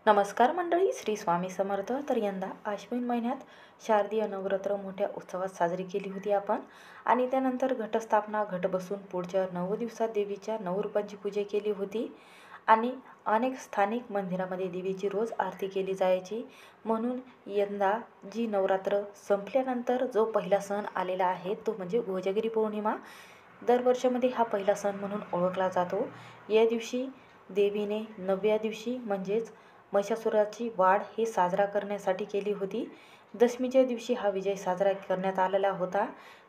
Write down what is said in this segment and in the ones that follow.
नमस्कार मंडळी, श्री स्वामी समर्थ. तर यंदा आश्विन महिन्यात शारदीय नवरात्र मोठ्या उत्सवात साजरी केली होती आपण. आणि त्यानंतर घटस्थापना, घट बसून पुढच्या 9 दिवसात देवीच्या 9 रूपांची पूजा केली होती. आणि अनेक स्थानिक मंदिरामध्ये देवीची रोज आरती केली जायची. म्हणून यंदा जी नवरात्र संपल्यानंतर जो पहिला सण आलेला आहे तो म्हणजे कोजागिरी पौर्णिमा. दरवर्षामध्ये हा पहिला सण म्हणून ओळखला जातो. या दिवशी देवीने 9व्या दिवशी म्हणजेच महिषासुराची वाढ हे साजरा करण्यासाठी केली होती. दशमीच्या दिवशी हा विजय साजरा करण्यात आलेला होता.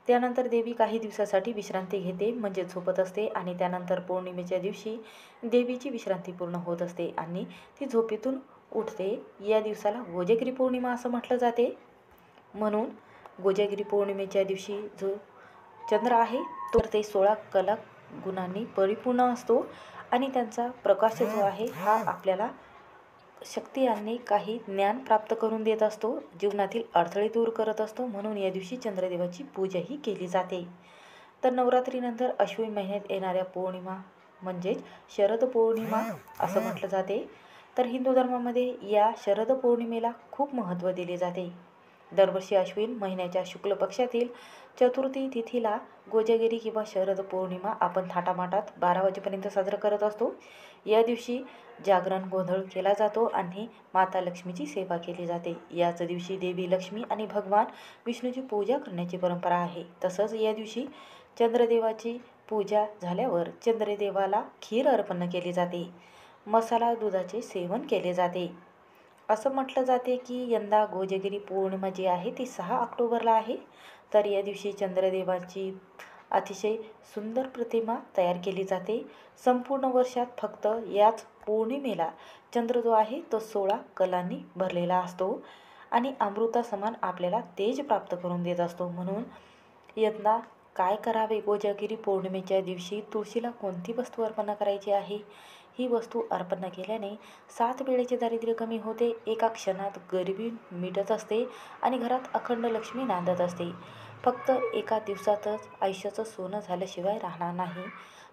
त्यानंतर देवी काही दिवसासाठी विश्रांती घेते म्हणजे झोपत असते. आणि त्यानंतर पौर्णिमेच्या दिवशी देवीची विश्रांती पूर्ण होत असते आणि ती झोपेतून उठते. या दिवसाला कोजागिरी पौर्णिमा असं म्हटलं जाते. म्हणून कोजागिरी पौर्णिमेच्या दिवशी जो चंद्र आहे तर ते 16 कला गुणांनी परिपूर्ण असतो. आणि त्यांचा प्रकाश जो आहे हा आपल्याला शक्ती आणि काही ज्ञान प्राप्त करून देत असतो, जीवनातील अडथळे दूर करत असतो. म्हणून या दिवशी चंद्रदेवाची पूजाही केली जाते. तर नवरात्रीनंतर अश्विन महिन्यात येणाऱ्या पौर्णिमा म्हणजेच शरद पौर्णिमा असं म्हटलं जाते. तर हिंदू धर्मामध्ये या शरद पौर्णिमेला खूप महत्त्व दिले जाते. दरवर्षी अश्विन महिन्याच्या शुक्ल पक्षातील चतुर्थी तिथीला कोजागिरी किंवा शरद पौर्णिमा आपण थाटामाटात 12 वाजेपर्यंत साजरा करत असतो. या दिवशी जागरण गोंधळ केला जातो आणि माता लक्ष्मीची सेवा केली जाते. याच दिवशी देवी लक्ष्मी आणि भगवान विष्णूची पूजा करण्याची परंपरा आहे. तसंच या दिवशी चंद्रदेवाची पूजा झाल्यावर चंद्रदेवाला खीर अर्पण केली जाते. मसाला दुधाचे सेवन केले जाते. असं म्हटलं जाते की यंदा कोजागिरी पौर्णिमा जी आहे ती 6 ऑक्टोबरला आहे. तर या दिवशी चंद्रदेवाची अतिशय सुंदर प्रतिमा तयार केली जाते. संपूर्ण वर्षात फक्त याच पौर्णिमेला चंद्र जो आहे तो 16 कलांनी भरलेला असतो आणि अमृतासमान आपल्याला तेज प्राप्त करून देत असतो. म्हणून यंदा काय करावे? कोजागिरी पौर्णिमेच्या दिवशी तुळशीला कोणती वस्तू अर्पण करायची आहे? ही वस्तू अर्पण केल्याने 7 वेळेचे दारिद्र्य कमी होते, एका क्षणात गरिबी मिटत असते आणि घरात अखंड लक्ष्मी नांदत असते. फक्त एका दिवसातच आयुष्याचं सोनं झाल्याशिवाय राहणार नाही.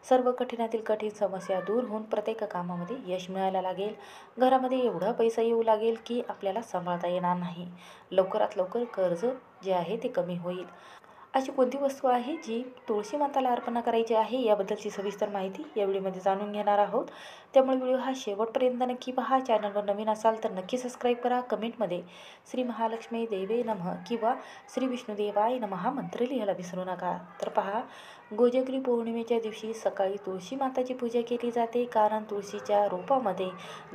सर्व कठीणातील कठीण समस्या दूर होऊन प्रत्येक कामामध्ये यश मिळायला लागेल. घरामध्ये एवढा पैसा येऊ लागेल की आपल्याला सांभाळता येणार नाही. लवकरात लवकर कर्ज जे आहे ते कमी होईल. अशी कोणती वस्तू आहे जी तुळशी माताला अर्पण करायची आहे याबद्दलची सविस्तर माहिती या व्हिडिओमध्ये जाणून घेणार आहोत. त्यामुळे व्हिडिओ हा शेवटपर्यंत नक्की पहा. चॅनलवर नवीन असाल तर नक्की सबस्क्राईब करा. कमेंटमध्ये श्री महालक्ष्मी देवे नमः किंवा श्री विष्णुदेवाय नमः हा मंत्र लिहायला विसरू नका. तर पहा, कोजागिरी पौर्णिमेच्या दिवशी सकाळी तुळशी माताची पूजा केली जाते. कारण तुळशीच्या रोपामध्ये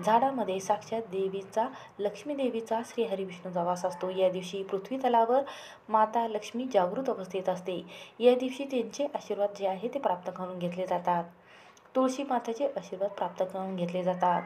झाडामध्ये साक्षात देवीचा, लक्ष्मी देवीचा, श्री हरिविष्णूचा वास असतो. या दिवशी पृथ्वी तलावर माता लक्ष्मी जागृत अवस्थेत असते. या दिवशी त्यांचे आशीर्वाद जे आहे ते प्राप्त करून घेतले जातात. तुळशी माताचे आशीर्वाद प्राप्त करून घेतले जातात.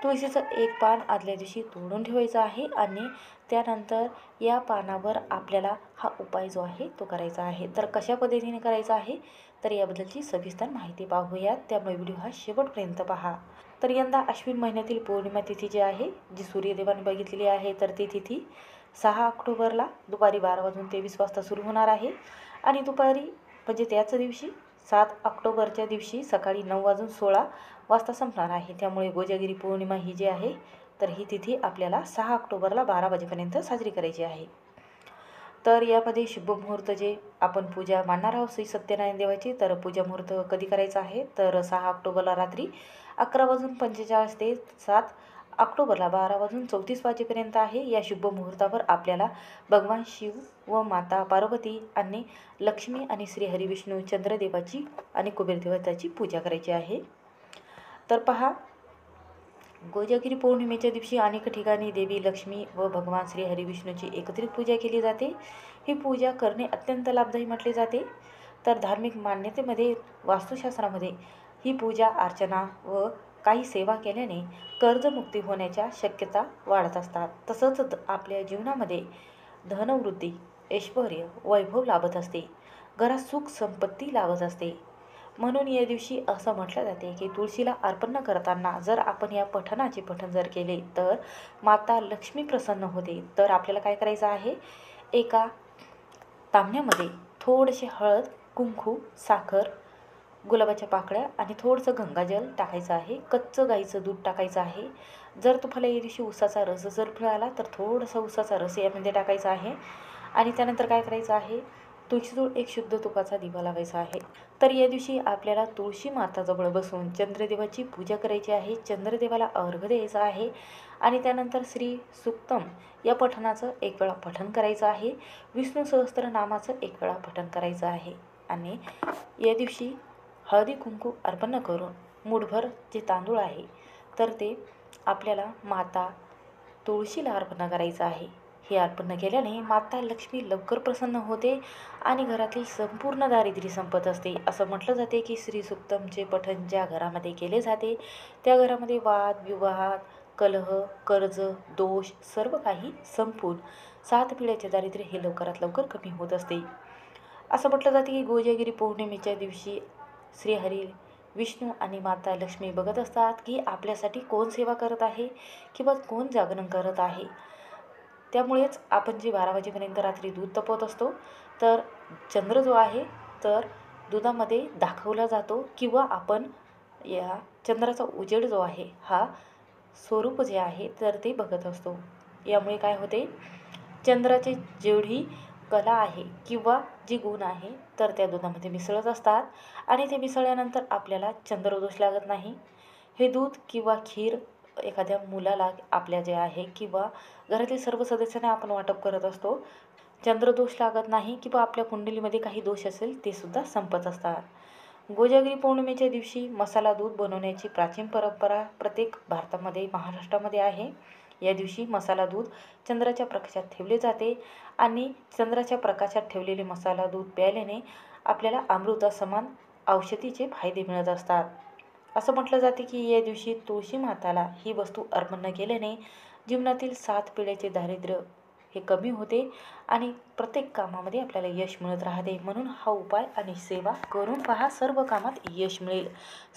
तुळशीचं एक पान आदल्या दिवशी तोडून ठेवायचं आहे आणि त्यानंतर या पानावर आपल्याला हा उपाय जो आहे तो करायचा आहे. तर कशा पद्धतीने करायचा आहे तर याबद्दलची सविस्तर माहिती पाहूयात. त्यामुळे व्हिडिओ हा शेवटपर्यंत पहा. तर यंदा अश्विन महिन्यातील पौर्णिमा तिथी जी आहे, जी सूर्यदेवाने बघितलेली आहे, तर ती तिथी 6 ऑक्टोबरला दुपारी 12:23 सुरू होणार आहे. आणि दुपारी म्हणजे त्याच दिवशी 7 ऑक्टोबरच्या दिवशी सकाळी 9:16 संपणार आहे. त्यामुळे कोजागिरी पौर्णिमा ही जी आहे तर ही तिथी आपल्याला 6 ऑक्टोबरला 12 वाजेपर्यंत साजरी करायची आहे. तर यामध्ये शुभमुहूर्त जे आपण पूजा मांडणार आहोत श्री सत्यनारायण देवाची, तर पूजा मुहूर्त कधी करायचा आहे तर 6 ऑक्टोबरला रात्री 11:45 ते 7 ऑक्टोबरला 12:34 वाजेपर्यंत आहे. या शुभ मुहूर्तावर आपल्याला भगवान शिव व माता पार्वती आणि लक्ष्मी आणि श्री हरिविष्णू चंद्रदेवाची आणि कुबेरदेवताची पूजा करायची आहे. तर पहा, कोजागिरी पौर्णिमेच्या दिवशी अनेक ठिकाणी देवी लक्ष्मी व भगवान श्री हरिविष्णूची एकत्रित पूजा केली जाते. ही पूजा करणे अत्यंत लाभदायी म्हटले जाते. तर धार्मिक मान्यतेमध्ये, वास्तुशास्त्रामध्ये ही पूजा अर्चना व काही सेवा केल्याने कर्जमुक्ती होण्याच्या शक्यता वाढत असतात. तसंच आपल्या जीवनामध्ये धनवृद्धी, ऐश्वर, वैभव लाभत असते. घरात सुख संपत्ती लाभत असते. म्हणून या दिवशी असं म्हटलं जाते की तुळशीला अर्पण करताना जर आपण या पठणाचे पठण जर केले तर माता लक्ष्मी प्रसन्न होते. तर आपल्याला काय करायचं आहे, एका तांब्यामध्ये थोडेसे हळद, कुंकू, साखर गुलाबाच्या पाकळ्या आणि थोडंसं गंगाजल टाकायचं आहे. कच्चं गाईचं दूध टाकायचं आहे. जर तुम्हाला या दिवशी उसाचा रस जर मिळाला तर थोडासा उसाचा रस यामध्ये टाकायचा आहे. आणि त्यानंतर काय करायचं आहे, तुळशीजवळ एक शुद्ध तुपाचा दिवा लावायचा आहे. तर या दिवशी आपल्याला तुळशी माताजवळ बसून चंद्रदेवाची पूजा करायची आहे. चंद्रदेवाला अर्घ्य द्यायचा आहे आणि त्यानंतर श्री सुक्तम या पठणाचं एक वेळा पठण करायचं आहे. विष्णू सहस्त्रनामाचं एक वेळा पठण करायचं आहे. आणि या दिवशी हळदी कुंकू अर्पण करून मूठभर जे तांदूळ आहे तर ते आपल्याला माता तुळशीला अर्पण करायचं आहे. हे अर्पण केल्याने माता लक्ष्मी लवकर प्रसन्न होते आणि घरातील संपूर्ण दारिद्र्य संपत असते. असं म्हटलं जाते की श्री सुक्तमचे पठण ज्या घरामध्ये केले जाते त्या घरामध्ये वाद विवाद कलह कर्ज दोष सर्व काही संपून 7 पिढ्याचे दारिद्र्य हे लवकरात लवकर कमी होत असते. असं म्हटलं जाते की कोजागिरी पौर्णिमेच्या दिवशी श्रीहरी विष्णू आणि माता लक्ष्मी बघत असतात की आपल्यासाठी कोण सेवा करत आहे किंवा कोण जागरण करत आहे. त्यामुळेच आपण जे 12 वाजेपर्यंत रात्री दूध तापवत असतो तर चंद्र जो आहे तर दुधामध्ये दाखवला जातो किंवा आपण या चंद्राचा उजेड जो आहे हा स्वरूप जे आहे तर ते बघत असतो. यामुळे काय होते, चंद्राची जेवढी कला आहे किंवा जी गुण आहे तर त्या दुधामध्ये मिसळत असतात आणि ते मिसळल्यानंतर आपल्याला चंद्रदोष लागत नाही. हे दूध किंवा खीर एखाद्या मुलाला आपल्या जे आहे किंवा घरातील सर्व सदस्यांना आपण वाटप करत असतो. चंद्रदोष लागत नाही किंवा आपल्या कुंडलीमध्ये काही दोष असेल ते सुद्धा संपत असतात. कोजागिरी पौर्णिमेच्या दिवशी मसाला दूध बनवण्याची प्राचीन परंपरा प्रत्येक भारतामध्ये महाराष्ट्रामध्ये आहे. या दिवशी मसाला दूध चंद्राच्या प्रकाशात ठेवले जाते आणि चंद्राच्या प्रकाशात ठेवलेले मसाला दूध प्यायल्याने आपल्याला अमृतासमान औषधीचे फायदे मिळत असतात. असं म्हटलं जाते की या दिवशी तुळशी माताला ही वस्तू अर्पण केल्याने जीवनातील 7 पिढ्याचे दारिद्र्य हे कमी होते आणि प्रत्येक कामामध्ये आपल्याला यश मिळत राहते. म्हणून हा उपाय आणि सेवा करून पहा, सर्व कामात यश मिळेल.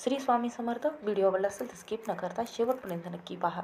श्री स्वामी समर्थ. व्हिडिओ आवडला असेल तर स्किप न करता शेवटपर्यंत नक्की पहा.